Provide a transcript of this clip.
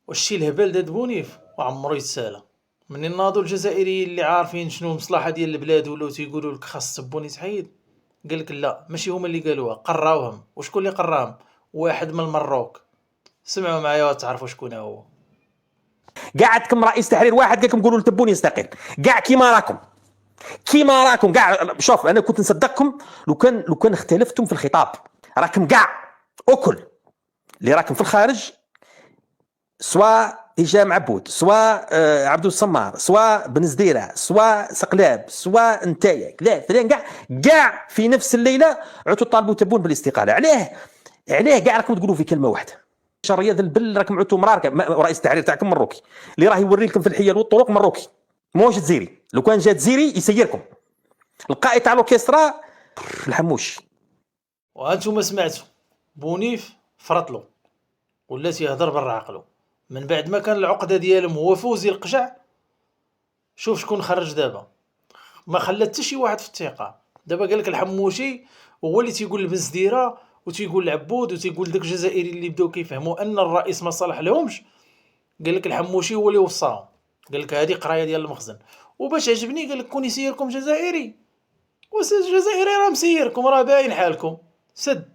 والشي الهبال داد بونيف وعمرو يتسالى. منين ناضوا الجزائريين اللي عارفين شنو المصلحه ديال البلاد ولاو تيقولوا لك خاص تبوني تحيد، قال لك لا ماشي هما اللي قالوها، قراوهم. وشكون اللي قراهم؟ واحد من المروك. سمعوا معايا وتعرفوا شكون هو. قاعدكم رئيس تحرير واحد قالكم قولوا لتبوني يستقيل، كاع كيما راكم كاع. شوف انا كنت نصدقكم لو كان اختلفتم في الخطاب. راكم كاع اكل اللي راكم في الخارج، سواء هشام عبود، سواء عبدو السمار، سواء بن زديره، سواء سقلاب، سواء نتايا فلان كاع في نفس الليله عدتوا طالبوا تبون بالاستقاله. عليه كاع راكم تقولوا في كلمه واحده. رياض البل راكم عدتوا مراركه. رئيس التحرير تاعكم مروكي اللي راه يوري لكم في الحيل والطرق مروكي، موش تزيري. لو كان جات زيري يسيركم. القائد تاع الاوركسترا الحموش. وانتم سمعتوا بونيف فرطلو ولا تيهضر برا عقلو من بعد ما كان العقده ديالهم هو فوزي القجع. شوف شكون خرج دابا، ما خلى حتى شي واحد في الثقه. دابا قال لك الحموشي هو اللي تيقول لبنزديره وتيقول العبود وتيقول داك الجزائري اللي بداو كيفهموا ان الرئيس ما صالح لهمش. قال لك الحموشي هو اللي وصاهم، قال لك هذه قرايه ديال المخزن. وباش عجبني قال لك كون يسيركم جزائري، الجزائري راه مسيركم، راه باين حالكم. سد